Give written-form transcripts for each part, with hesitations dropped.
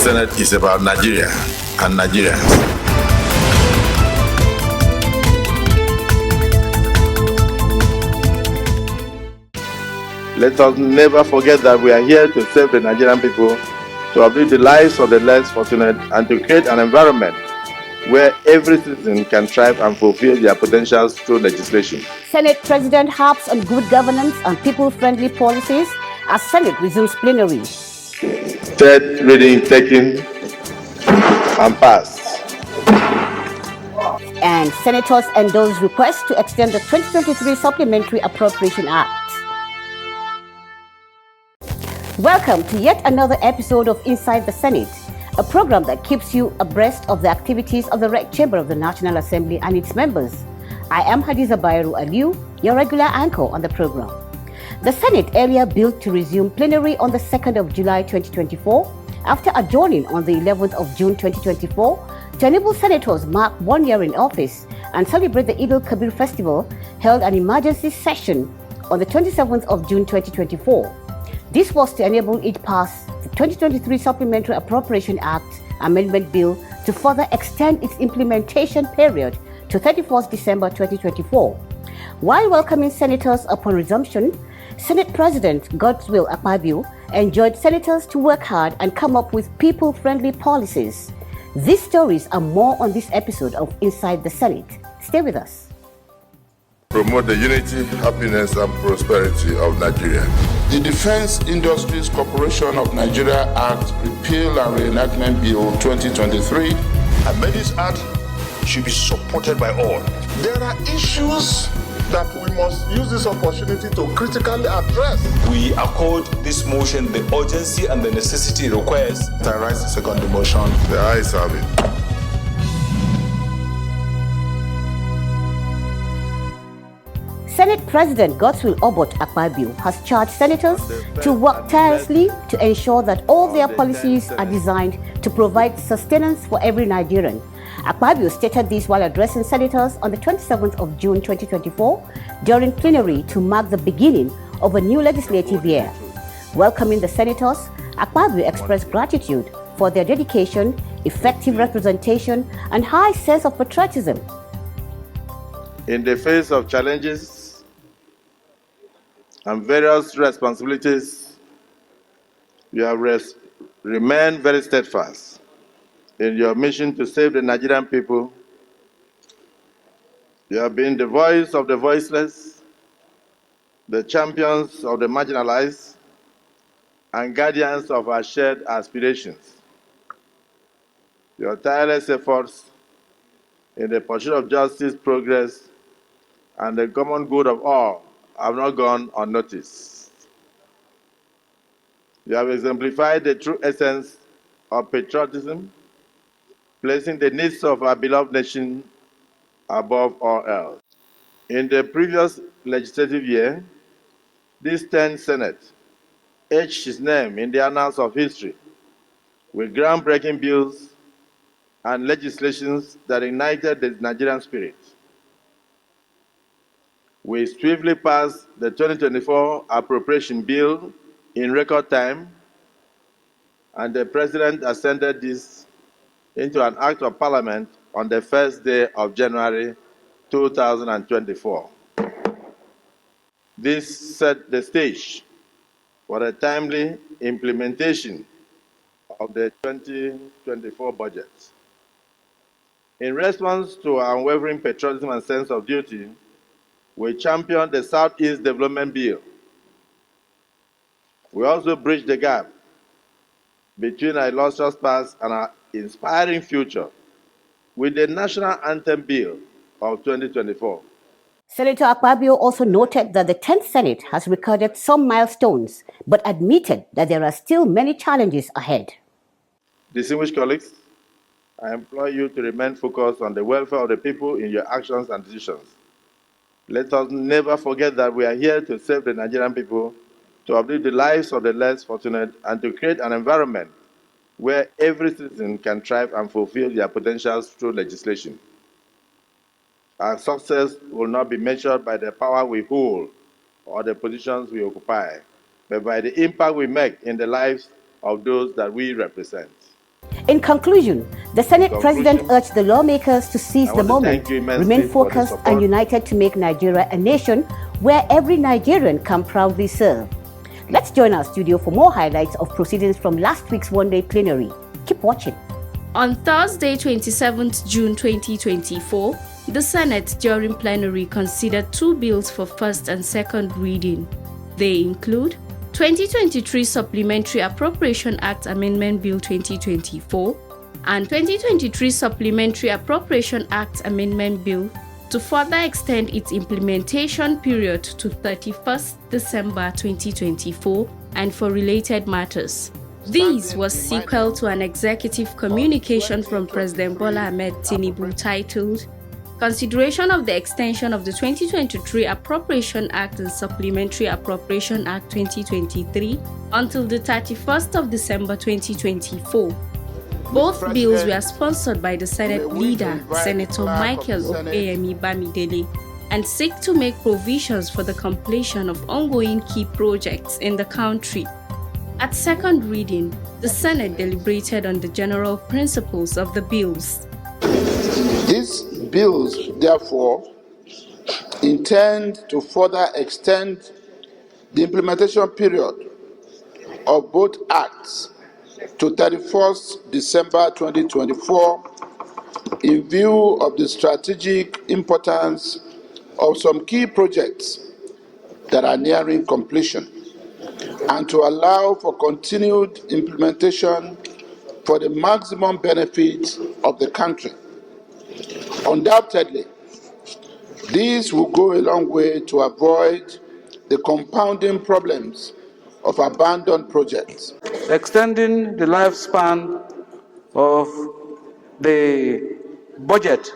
Senate is about Nigeria and Nigerians. Let us never forget that we are here to serve the Nigerian people, to uplift the lives of the less fortunate, and to create an environment where every citizen can thrive and fulfill their potentials through legislation. Senate President harps on good governance and people-friendly policies as Senate resumes plenary. Third reading taken and passed. And senators endorse request to extend the 2023 Supplementary Appropriation Act. Welcome to yet another episode of Inside the Senate, a program that keeps you abreast of the activities of the Red Chamber of the National Assembly and its members. I am Hadiza Bayero Aliu, your regular anchor on the program. The Senate earlier billed to resume plenary on the 2nd of July 2024 after adjourning on the 11th of June 2024 to enable senators mark 1 year in office and celebrate the Id-el-Kabir festival, held an emergency session on the 27th of June 2024. This was to enable it pass the 2023 Supplementary Appropriation Act Amendment Bill to further extend its implementation period to 31st December 2024. While welcoming senators upon resumption, Senate President Godswill Akpabio enjoined senators to work hard and come up with people-friendly policies. These stories are more on this episode of Inside the Senate. Stay with us. Promote the unity, happiness, and prosperity of Nigeria. The Defense Industries Corporation of Nigeria Act Repeal and Reenactment Bill 2023. And this act should be supported by all. There are issues that we must use this opportunity to critically address. We accord this motion the urgency and the necessity it requires. I rise the second motion. The ayes have it. Senate President Godswill Akpabio has charged senators to work tirelessly to ensure that all their policies are designed to provide sustenance for every Nigerian. Akpabio stated this while addressing senators on the 27th of June 2024 during plenary to mark the beginning of a new legislative year. Welcoming the senators, Akpabio expressed gratitude for their dedication, effective representation, and high sense of patriotism. In the face of challenges and various responsibilities, you have remained very steadfast in your mission to save the Nigerian people. You have been the voice of the voiceless, the champions of the marginalized, and guardians of our shared aspirations. Your tireless efforts in the pursuit of justice, progress, and the common good of all have not gone unnoticed. You have exemplified the true essence of patriotism, placing the needs of our beloved nation above all else. In the previous legislative year, this 10th Senate etched its name in the annals of history with groundbreaking bills and legislations that ignited the Nigerian spirit. We swiftly passed the 2024 Appropriation Bill in record time, and the President ascended this into an Act of Parliament on the first day of January 2024. This set the stage for a timely implementation of the 2024 budget. In response to our unwavering patriotism and sense of duty, we championed the Southeast Development Bill. We also bridged the gap between our illustrious past and our inspiring future with the National Anthem Bill of 2024. Senator Akpabio also noted that the 10th Senate has recorded some milestones, but admitted that there are still many challenges ahead. Distinguished colleagues, I implore you to remain focused on the welfare of the people in your actions and decisions. Let us never forget that we are here to serve the Nigerian people, to uplift the lives of the less fortunate, and to create an environment where every citizen can thrive and fulfill their potentials through legislation. Our success will not be measured by the power we hold or the positions we occupy, but by the impact we make in the lives of those that we represent. In conclusion, the Senate President urged the lawmakers to seize the moment, remain focused and united to make Nigeria a nation where every Nigerian can proudly serve. Let's join our studio for more highlights of proceedings from last week's one-day plenary. Keep watching. On Thursday, 27th June 2024, the Senate during plenary considered two bills for first and second reading. They include 2023 Supplementary Appropriation Act Amendment Bill 2024 and 2023 Supplementary Appropriation Act Amendment Bill to further extend its implementation period to 31st December 2024 and for related matters. This was sequel to an executive communication from President Bola Ahmed Tinubu titled Consideration of the Extension of the 2023 Appropriation Act and Supplementary Appropriation Act 2023 until the 31st of December 2024. Both bills were sponsored by the Senate leader, Senator Michael Opeyemi Bamidele, and seek to make provisions for the completion of ongoing key projects in the country. At second reading, the Senate deliberated on the general principles of the bills. These bills, therefore, intend to further extend the implementation period of both acts to 31st December 2024 in view of the strategic importance of some key projects that are nearing completion, and to allow for continued implementation for the maximum benefit of the country. Undoubtedly, these will go a long way to avoid the compounding problems of abandoned projects. Extending the lifespan of the budget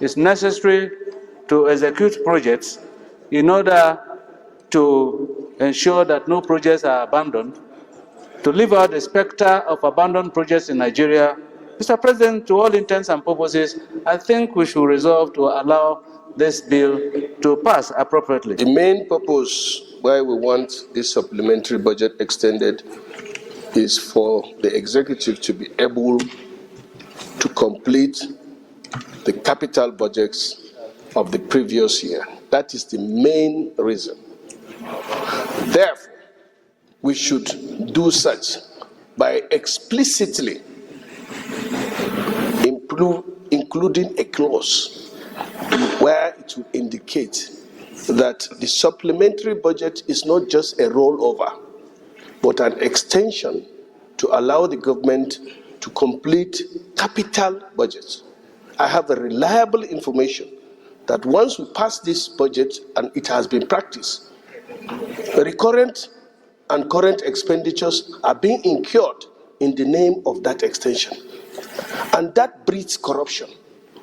is necessary to execute projects in order to ensure that no projects are abandoned, to leave out the specter of abandoned projects in Nigeria. Mr. President, to all intents and purposes, I think we should resolve to allow this bill to pass appropriately. The main purpose why we want this supplementary budget extended is for the executive to be able to complete the capital budgets of the previous year. That is the main reason. Therefore, we should do such by explicitly including a clause where it will indicate that the supplementary budget is not just a rollover, but an extension to allow the government to complete capital budgets. I have a reliable information that once we pass this budget, and it has been practiced, recurrent and current expenditures are being incurred in the name of that extension. And that breeds corruption.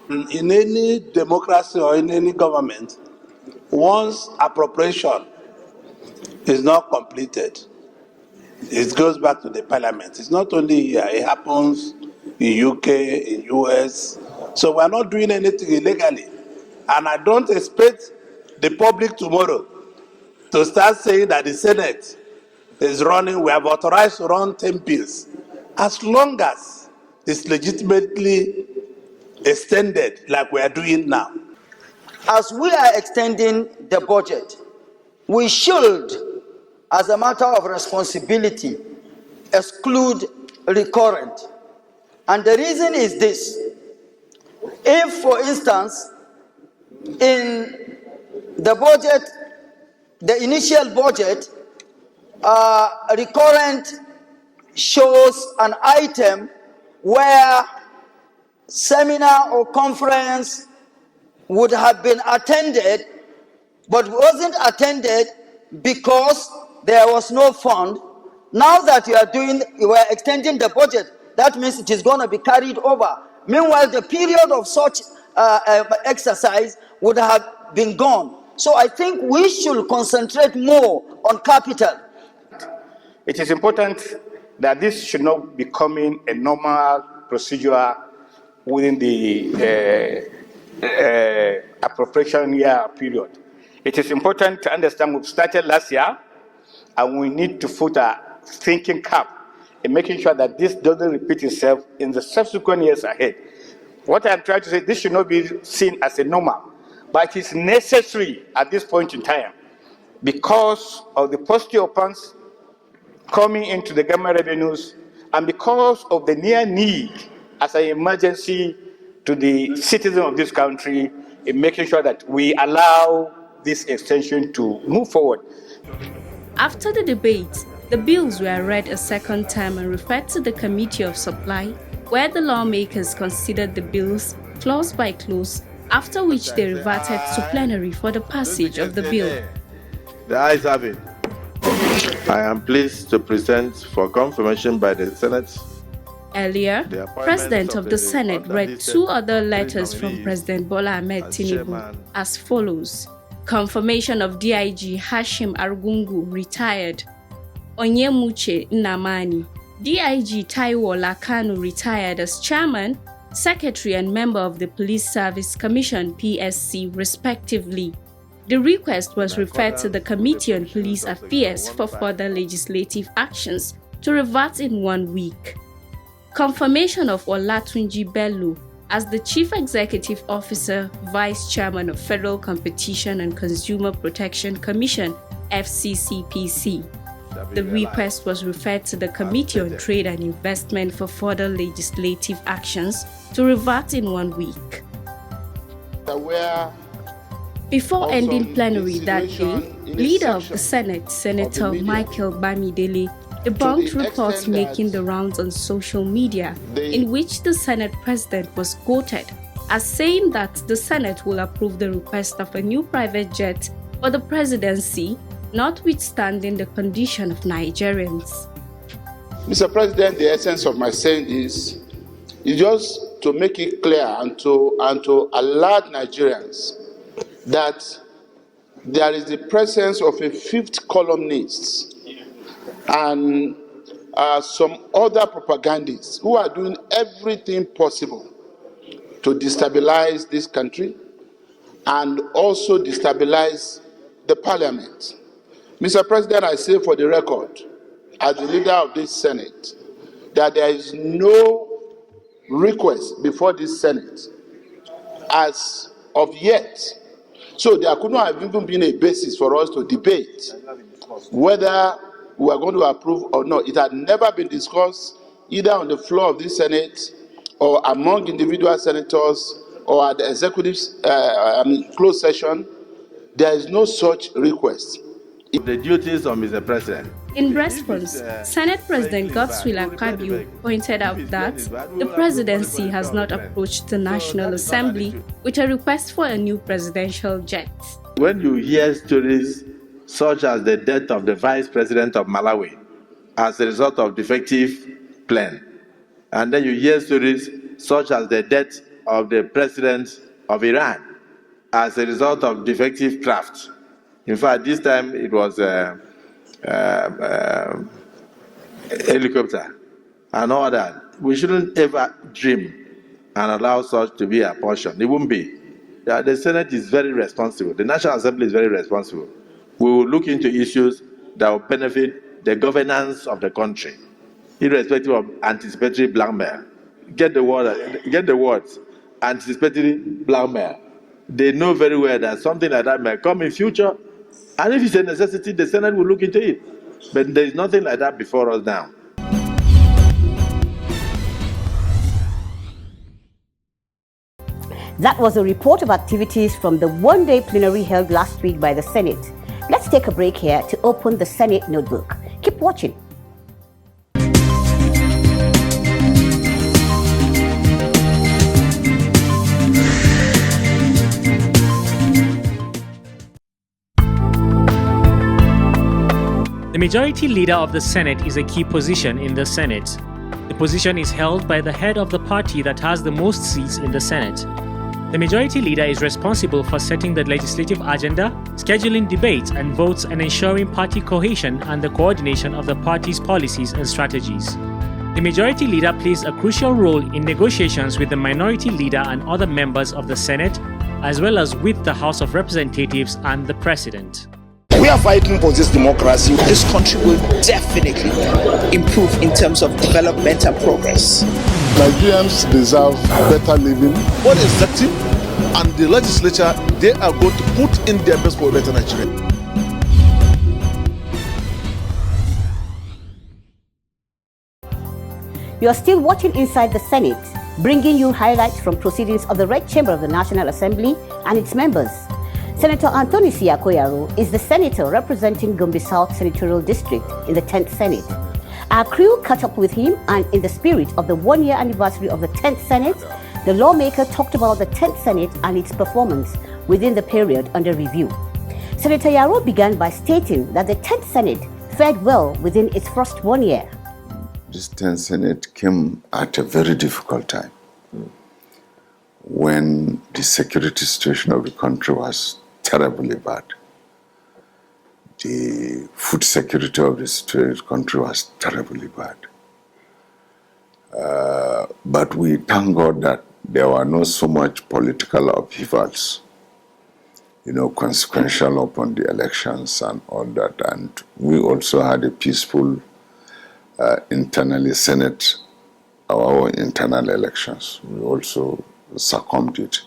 In any democracy or in any government, once appropriation is not completed, it goes back to the parliament. It's not only here, it happens in UK, in US. So we're not doing anything illegally. And I don't expect the public tomorrow to start saying that the Senate is running, we have authorized to run 10 bills. As long as it's legitimately extended like we are doing now. As we are extending the budget, we should, as a matter of responsibility, exclude recurrent. And the reason is this. If, for instance, in the budget, the initial budget, recurrent shows an item where seminar or conference would have been attended, but wasn't attended because there was no fund. Now that you are extending the budget, that means it is going to be carried over. Meanwhile, the period of such exercise would have been gone. So I think we should concentrate more on capital. It is important that this should not be becoming a normal procedure within the appropriation year period. It is important to understand we've started last year and we need to put a thinking cap in making sure that this doesn't repeat itself in the subsequent years ahead. What I'm trying to say, this should not be seen as a normal, but it is necessary at this point in time because of the posture of funds coming into the government revenues and because of the near need as an emergency to the citizens of this country in making sure that we allow this extension to move forward. After the debate, the bills were read a second time and referred to the Committee of Supply, where the lawmakers considered the bills clause by clause, after which they reverted to plenary for the passage of the bill. The ayes have it. I am pleased to present for confirmation by the Senate. Earlier, President of the Senate read two other letters from President Bola Ahmed Tinubu as follows. Confirmation of DIG Hashim Argungu retired. Onyemuche Nnamani. DIG Taiwo Lakanu retired as Chairman, Secretary and Member of the Police Service Commission PSC respectively. The request was referred to the Committee on Police Affairs for further legislative actions to revert in 1 week. Confirmation of Olatunji Bello as the Chief Executive Officer, Vice Chairman of Federal Competition and Consumer Protection Commission FCCPC. The request was referred to the Committee on Trade and Investment for further legislative actions to revert in 1 week. Before ending plenary that day, Leader of the Senate, Senator Michael Bamidele, debunked reports making the rounds on social media in which the Senate President was quoted as saying that the Senate will approve the request of a new private jet for the presidency, notwithstanding the condition of Nigerians. Mr. President, the essence of my saying is just to make it clear and to alert Nigerians that there is the presence of a fifth columnist and some other propagandists who are doing everything possible to destabilize this country and also destabilize the parliament. Mr. President, I say for the record, as the leader of this Senate, that there is no request before this Senate as of yet. So there could not have even been a basis for us to debate whether we are going to approve or not. It had never been discussed either on the floor of this Senate or among individual senators or at the executive's closed session. There is no such request. The duties of Mr. President. In response, Senate President Godswill Akpabio pointed out that the presidency has not approached the National Assembly with a request for a new presidential jet. When you hear stories such as the death of the Vice President of Malawi as a result of defective plan, and then you hear stories such as the death of the President of Iran as a result of defective craft. In fact, this time it was a helicopter and all that. We shouldn't ever dream and allow such to be a portion. It won't be. The Senate is very responsible. The National Assembly is very responsible. We will look into issues that will benefit the governance of the country, irrespective of anticipatory blackmail. Get the words, anticipatory blackmail. They know very well that something like that may come in future, and if it's a necessity, the Senate will look into it. But there is nothing like that before us now. That was a report of activities from the one-day plenary held last week by the Senate. Let's take a break here to open the Senate notebook. Keep watching. The Majority Leader of the Senate is a key position in the Senate. The position is held by the head of the party that has the most seats in the Senate. The Majority Leader is responsible for setting the legislative agenda, scheduling debates and votes, and ensuring party cohesion and the coordination of the party's policies and strategies. The Majority Leader plays a crucial role in negotiations with the Minority Leader and other members of the Senate, as well as with the House of Representatives and the President. We are fighting for this democracy. This country will definitely improve in terms of development and progress. Nigerians deserve better living. Both the executive and the legislature, they are going to put in their best for a better Nigeria. You are still watching Inside the Senate, bringing you highlights from proceedings of the Red Chamber of the National Assembly and its members. Senator Anthony Koyaro is the senator representing Gombe South Senatorial District in the 10th Senate. Our crew caught up with him, and in the spirit of the one-year anniversary of the 10th Senate, the lawmaker talked about the 10th Senate and its performance within the period under review. Senator Yaro began by stating that the 10th Senate fared well within its first 1 year. This 10th Senate came at a very difficult time when the security situation of the country was terribly bad. The food security of the country was terribly bad. But we thank God that there were not so much political upheavals, consequential upon the elections and all that. And we also had a peaceful internally Senate, our internal elections. We also succumbed it.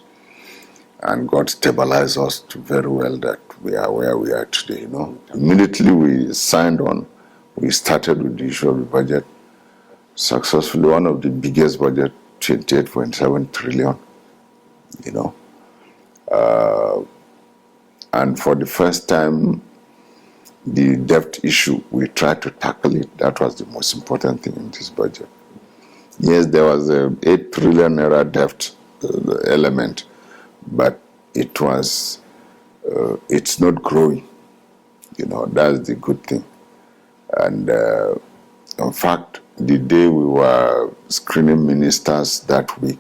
And God stabilized us very well that we are where we are today, Immediately we signed on, we started with the issue of the budget. Successfully, one of the biggest budget, 28.7 trillion, and for the first time, the debt issue, we tried to tackle it. That was the most important thing in this budget. Yes, there was a 8 trillion naira debt element, but it was, it's not growing. That's the good thing. And in fact, the day we were screening ministers that week,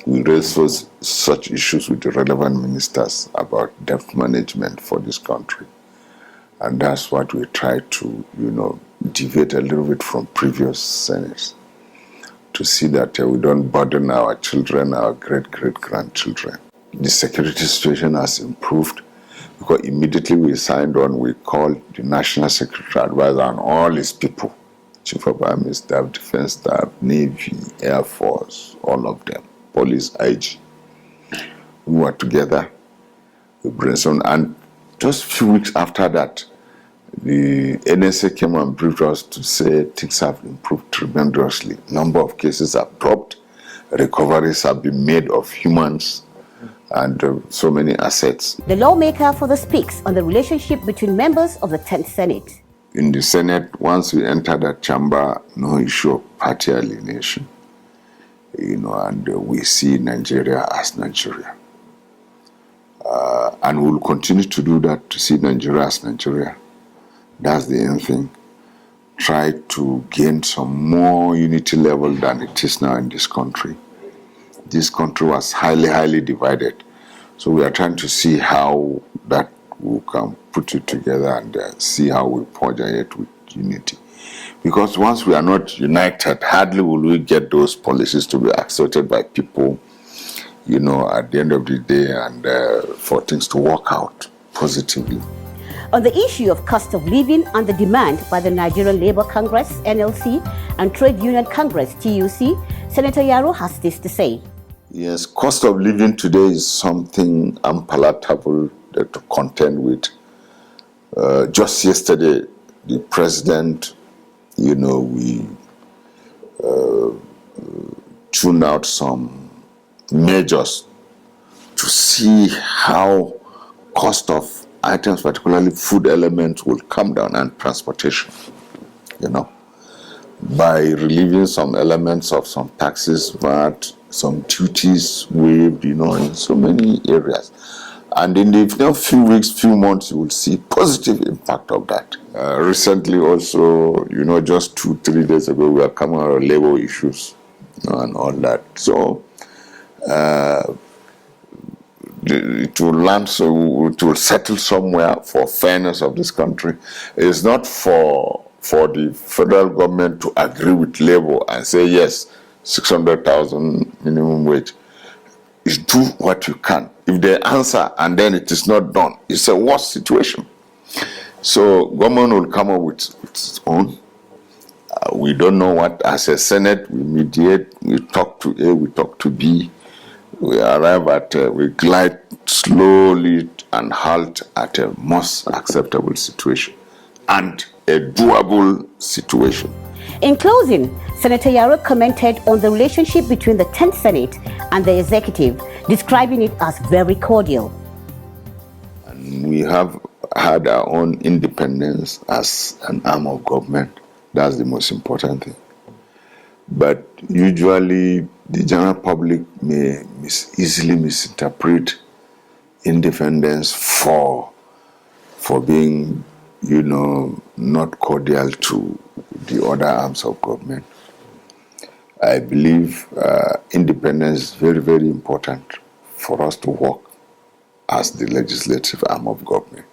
we raised such issues with the relevant ministers about debt management for this country. And that's what we try to, deviate a little bit from previous Senates to see that we don't burden our children, our great-great-grandchildren. The security situation has improved because immediately we signed on, we called the National Security Advisor and all his people, Chief of Army Staff, Defense Staff, Navy, Air Force, all of them, Police, IG. We were together, we brainstormed, and just a few weeks after that, the NSA came and briefed us to say things have improved tremendously. Number of cases have dropped, recoveries have been made of humans, and so many assets. The lawmaker further speaks on the relationship between members of the 10th Senate. In the Senate, once we enter that chamber, no issue of party alienation, and we see Nigeria as Nigeria. And we'll continue to do that, to see Nigeria as Nigeria. That's the end thing. Try to gain some more unity level than it is now in this country. This country was highly divided. So we are trying to see how that we can put it together and see how we forge it with unity. Because once we are not united, hardly will we get those policies to be accepted by people, at the end of the day, and for things to work out positively. On the issue of cost of living and the demand by the Nigerian Labour Congress, NLC, and Trade Union Congress, TUC, Senator Yaro has this to say. Yes, cost of living today is something unpalatable to contend with. Just yesterday, the president, we tuned out some measures to see how cost of items, particularly food elements, will come down, and transportation, by relieving some elements of some taxes, VAT, some duties waived, in so many areas. And in the few weeks, few months, you will see positive impact of that. Recently also, just 2-3 days ago, we are coming out of labor issues, and all that. So, it will land, so it will settle somewhere for fairness of this country. It's not for the federal government to agree with labor and say, yes, 600,000 minimum wage. Is do what you can. If they answer and then it is not done, it's a worse situation. So government will come up with its own. We don't know what, as a Senate, we mediate, we talk to A, we talk to B, we arrive at, we glide slowly and halt at a most acceptable situation and a doable situation. In closing, Senator Yaro commented on the relationship between the 10th Senate and the executive, describing it as very cordial. And we have had our own independence as an arm of government. That's the most important thing. But usually the general public may easily misinterpret independence for being, not cordial to the other arms of government. I believe independence is very, very important for us to work as the legislative arm of government.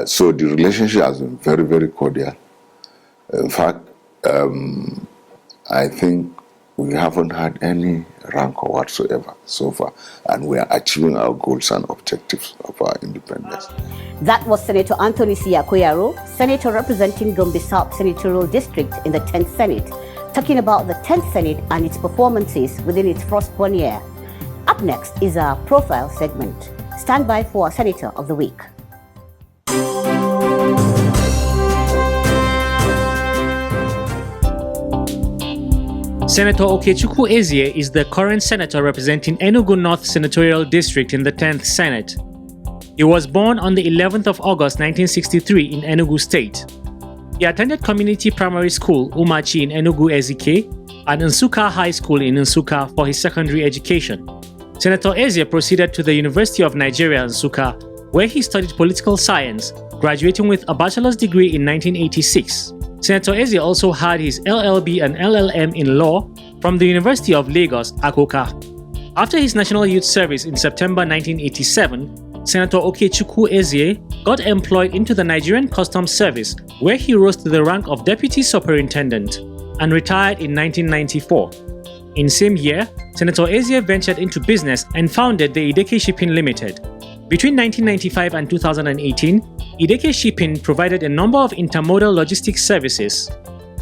So the relationship has been very, very cordial. In fact, I think we haven't had any rancor whatsoever so far, and we are achieving our goals and objectives of our independence. That was Senator Anthony Siyakoyaro, Senator representing Gombe South Senatorial District in the 10th Senate, talking about the 10th Senate and its performances within its first 1 year. Up next is our profile segment. Stand by for our Senator of the Week. Senator Okechukwu Ezie is the current senator representing Enugu North Senatorial District in the 10th Senate. He was born on the 11th of August 1963 in Enugu State. He attended community primary school Umachi in Enugu Ezike and Nsukka High School in Nsukka for his secondary education. Senator Ezie proceeded to the University of Nigeria, Nsukka, where he studied political science, graduating with a bachelor's degree in 1986. Senator Ezie also had his LLB and LLM in law from the University of Lagos, Akoka. After his National Youth Service in September 1987, Senator Okechukwu Ezie got employed into the Nigerian Customs Service, where he rose to the rank of Deputy Superintendent and retired in 1994. In same year, Senator Ezie ventured into business and founded the Ideke Shipping Limited. Between 1995 and 2018, Ideke Shipping provided a number of intermodal logistics services.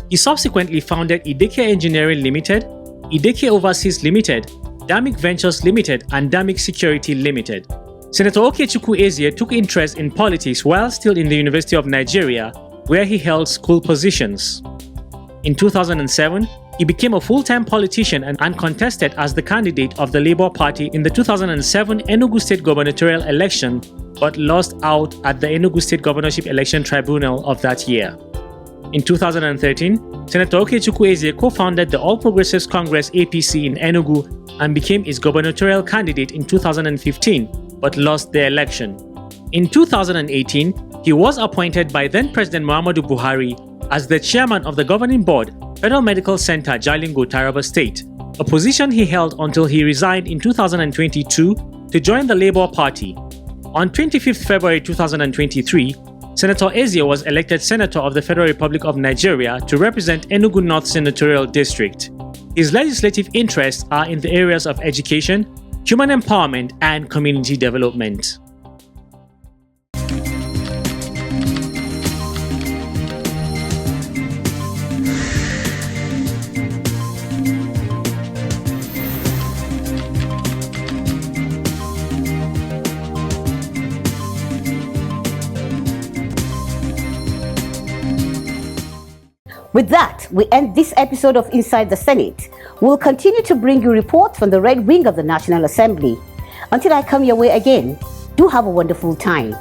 He subsequently founded Ideke Engineering Limited, Ideke Overseas Limited, Damic Ventures Limited, and Damic Security Limited. Senator Okechukwu Ezie took interest in politics while still in the University of Nigeria, where he held school positions. In 2007, he became a full-time politician and contested as the candidate of the Labour Party in the 2007 Enugu State gubernatorial election, but lost out at the Enugu State Governorship Election Tribunal of that year. In 2013, Senator Okechukwu Ezie co-founded the All Progressives Congress APC in Enugu and became its gubernatorial candidate in 2015, but lost the election. In 2018, he was appointed by then-President Muhammadu Buhari as the chairman of the governing board, Federal Medical Center, Jalingo, Taraba State, a position he held until he resigned in 2022 to join the Labour Party. On 25th February 2023, Senator Ezie was elected Senator of the Federal Republic of Nigeria to represent Enugu North Senatorial District. His legislative interests are in the areas of education, human empowerment, and community development. With that, we end this episode of Inside the Senate. We'll continue to bring you reports from the Red Wing of the National Assembly. Until I come your way again, do have a wonderful time.